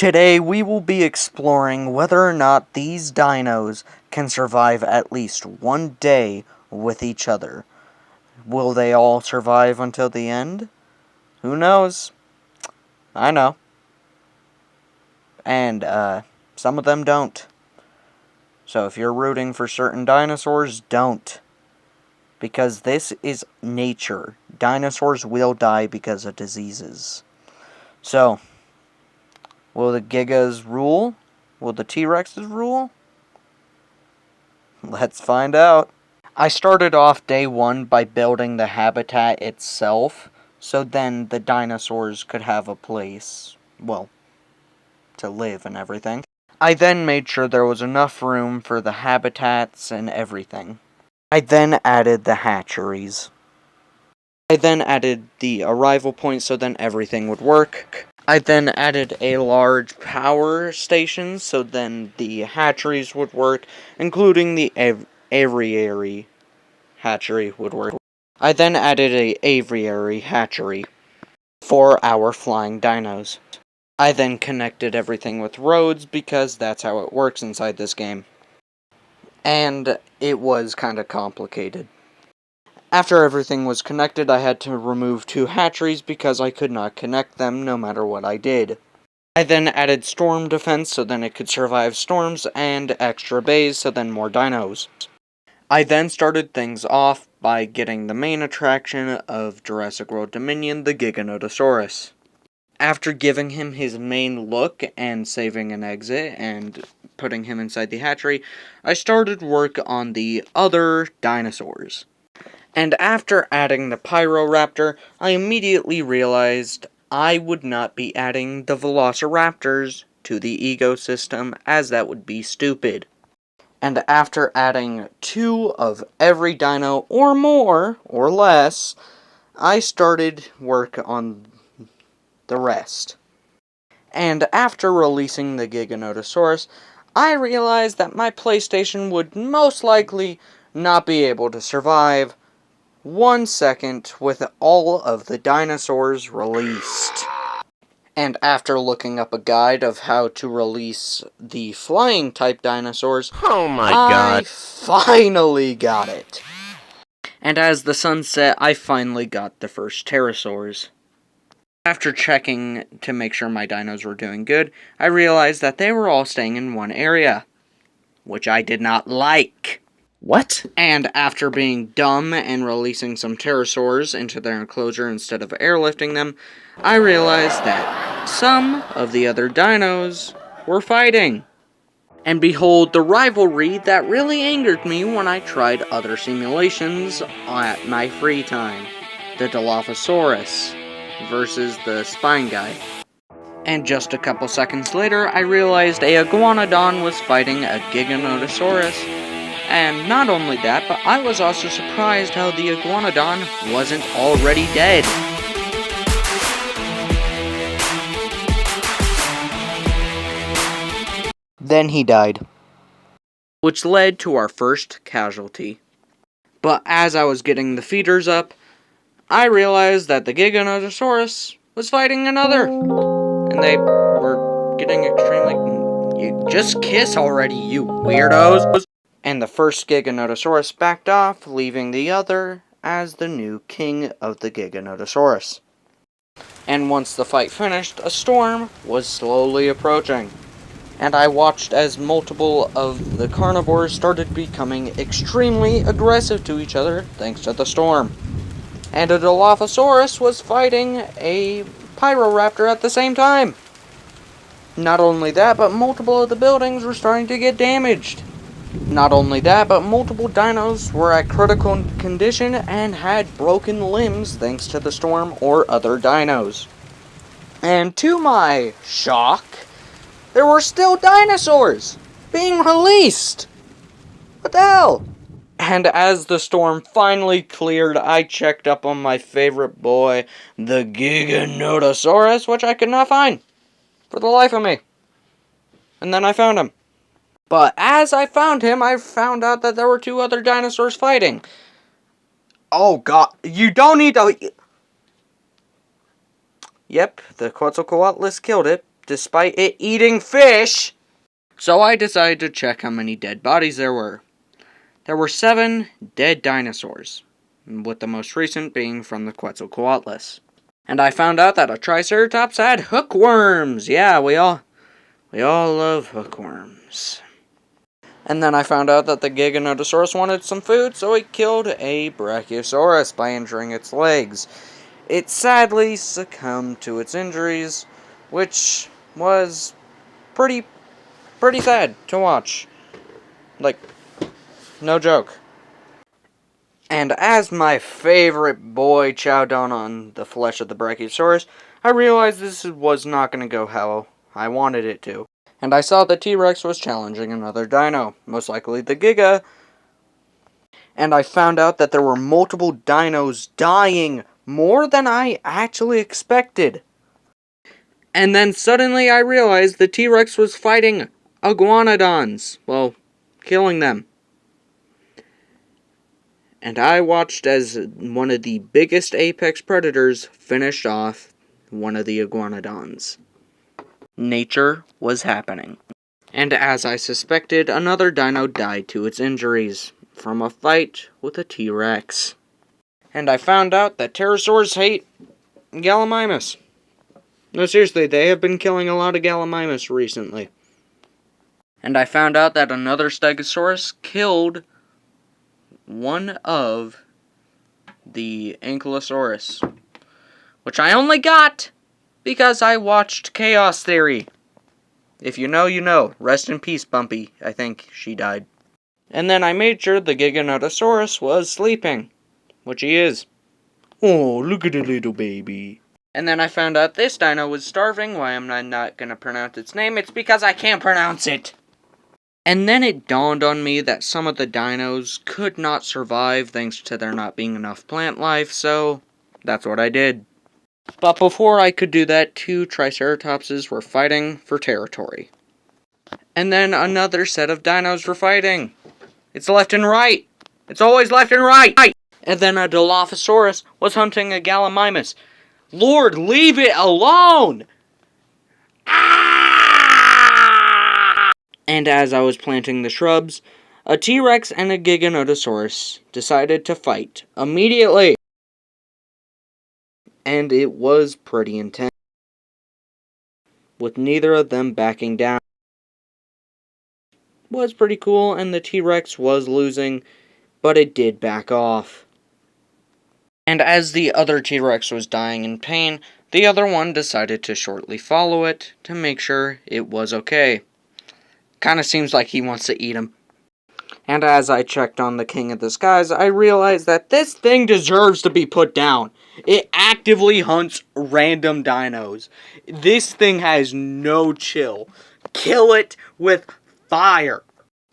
Today we will be exploring whether or not these dinos can survive at least one day with each other. Will they all survive until the end? Who knows? I know. And, some of them don't. So if you're rooting for certain dinosaurs, don't. Because this is nature. Dinosaurs will die because of diseases. So, will the Gigas rule? Will the T-Rexes rule? Let's find out. I started off day one by building the habitat itself, so then the dinosaurs could have a place, well, to live and everything. I then made sure there was enough room for the habitats and everything. I then added the hatcheries. I then added the arrival point so then everything would work. I then added a large power station so then the hatcheries would work, including the aviary hatchery would work. I then added a aviary hatchery for our flying dinos. I then connected everything with roads because that's how it works inside this game. And it was kind of complicated. After everything was connected, I had to remove 2 hatcheries because I could not connect them no matter what I did. I then added storm defense so then it could survive storms, and extra bays so then more dinos. I then started things off by getting the main attraction of Jurassic World Dominion, the Giganotosaurus. After giving him his main look and saving an exit and putting him inside the hatchery, I started work on the other dinosaurs. And after adding the Pyroraptor, I immediately realized I would not be adding the Velociraptors to the ecosystem, as that would be stupid. And after adding 2 of every dino, or more, or less, I started work on the rest. And after releasing the Giganotosaurus, I realized that my PlayStation would most likely not be able to survive 1 second with all of the dinosaurs released. And after looking up a guide of how to release the flying type dinosaurs, Oh my god. I finally got it. And as the sun set, I finally got the first pterosaurs. After checking to make sure my dinos were doing good, I realized that they were all staying in one area, which I did not like. What? And after being dumb and releasing some pterosaurs into their enclosure instead of airlifting them, I realized that some of the other dinos were fighting. And behold, the rivalry that really angered me when I tried other simulations at my free time. The Dilophosaurus versus the spine guy. And just a couple seconds later, I realized a iguanodon was fighting a Giganotosaurus. And not only that, but I was also surprised how the iguanodon wasn't already dead. Then he died, which led to our first casualty. But as I was getting the feeders up, I realized that the Giganotosaurus was fighting another. And they were getting extremely... You just kiss already, you weirdos! And the first Giganotosaurus backed off, leaving the other as the new king of the Giganotosaurus. And once the fight finished, a storm was slowly approaching. And I watched as multiple of the carnivores started becoming extremely aggressive to each other thanks to the storm. And a Dilophosaurus was fighting a Pyroraptor at the same time. Not only that, but multiple of the buildings were starting to get damaged. Not only that, but multiple dinos were at critical condition and had broken limbs thanks to the storm or other dinos. And to my shock, there were still dinosaurs being released. What the hell? And as the storm finally cleared, I checked up on my favorite boy, the Giganotosaurus, which I could not find for the life of me. And then I found him. But as I found him, I found out that there were 2 other dinosaurs fighting. Oh god, you don't need to... Yep, the Quetzalcoatlus killed it, despite it eating fish. So I decided to check how many dead bodies there were. There were 7 dead dinosaurs, with the most recent being from the Quetzalcoatlus. And I found out that a Triceratops had hookworms. Yeah, we all love hookworms. And then I found out that the Giganotosaurus wanted some food, so it killed a Brachiosaurus by injuring its legs. It sadly succumbed to its injuries, which was pretty sad to watch. Like, no joke. And as my favorite boy chowed down on the flesh of the Brachiosaurus, I realized this was not going to go how I wanted it to. And I saw the T-Rex was challenging another dino, most likely the Giga, and I found out that there were multiple dinos dying, more than I actually expected. And then suddenly I realized the T-Rex was fighting iguanodons, well, killing them. And I watched as one of the biggest apex predators finished off one of the iguanodons. Nature was happening. And as I suspected, another dino died to its injuries from a fight with a T-Rex. And I found out that pterosaurs hate Gallimimus. No, seriously, they have been killing a lot of Gallimimus recently. And I found out that another Stegosaurus killed one of the Ankylosaurus, which I only got because I watched Chaos Theory. If you know, you know. Rest in peace, Bumpy. I think she died. And then I made sure the Giganotosaurus was sleeping, which he is. Oh, look at the little baby. And then I found out this dino was starving. Why am I not going to pronounce its name? It's because I can't pronounce it. And then it dawned on me that some of the dinos could not survive thanks to there not being enough plant life, so that's what I did. But before I could do that, 2 Triceratopses were fighting for territory. And then another set of dinos were fighting. It's left and right. It's always left and right. And then a Dilophosaurus was hunting a Gallimimus. Lord, leave it alone! And as I was planting the shrubs, a T-Rex and a Giganotosaurus decided to fight immediately. And it was pretty intense, with neither of them backing down. It was pretty cool, and the T-Rex was losing, but it did back off. And as the other T-Rex was dying in pain, the other one decided to shortly follow it to make sure it was okay. Kinda seems like he wants to eat him. And as I checked on the King of the Skies, I realized that this thing deserves to be put down. It actively hunts random dinos. This thing has no chill. Kill it with fire.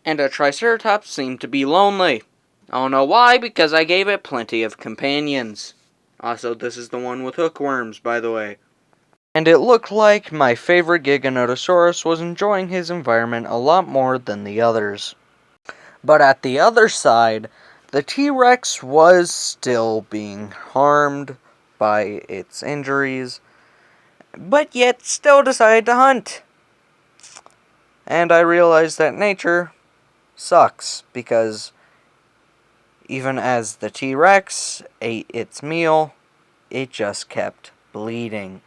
And a Triceratops seemed to be lonely. I don't know why, because I gave it plenty of companions. Also, this is the one with hookworms, by the way. And it looked like my favorite Giganotosaurus was enjoying his environment a lot more than the others. But at the other side, the T-Rex was still being harmed by its injuries, but yet still decided to hunt. And I realized that nature sucks, because even as the T-Rex ate its meal, it just kept bleeding.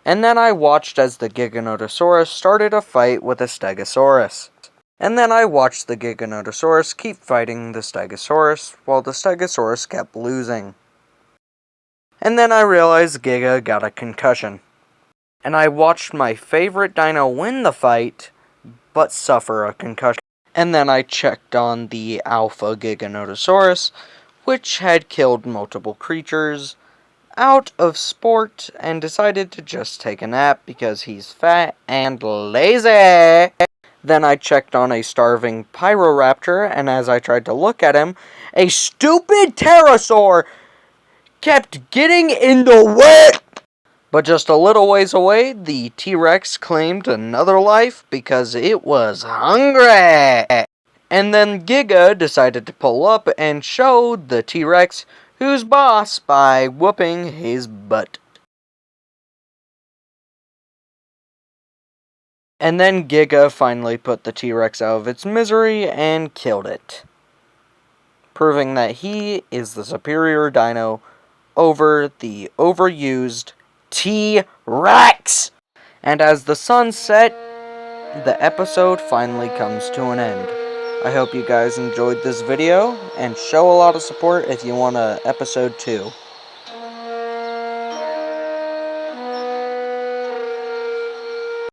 And then I watched as the Giganotosaurus started a fight with a Stegosaurus. And then I watched the Giganotosaurus keep fighting the Stegosaurus, while the Stegosaurus kept losing. And then I realized Giga got a concussion. And I watched my favorite dino win the fight, but suffer a concussion. And then I checked on the Alpha Giganotosaurus, which had killed multiple creatures, out of sport, and decided to just take a nap because he's fat and lazy. Then I checked on a starving Pyroraptor, and as I tried to look at him, a stupid pterosaur kept getting in the way. But just a little ways away, the T-Rex claimed another life because it was hungry. And then Giga decided to pull up and showed the T-Rex who's boss by whooping his butt. And then Giga finally put the T-Rex out of its misery and killed it, proving that he is the superior dino over the overused T-Rex. And as the sun set, the episode finally comes to an end. I hope you guys enjoyed this video, and show a lot of support if you want a episode 2.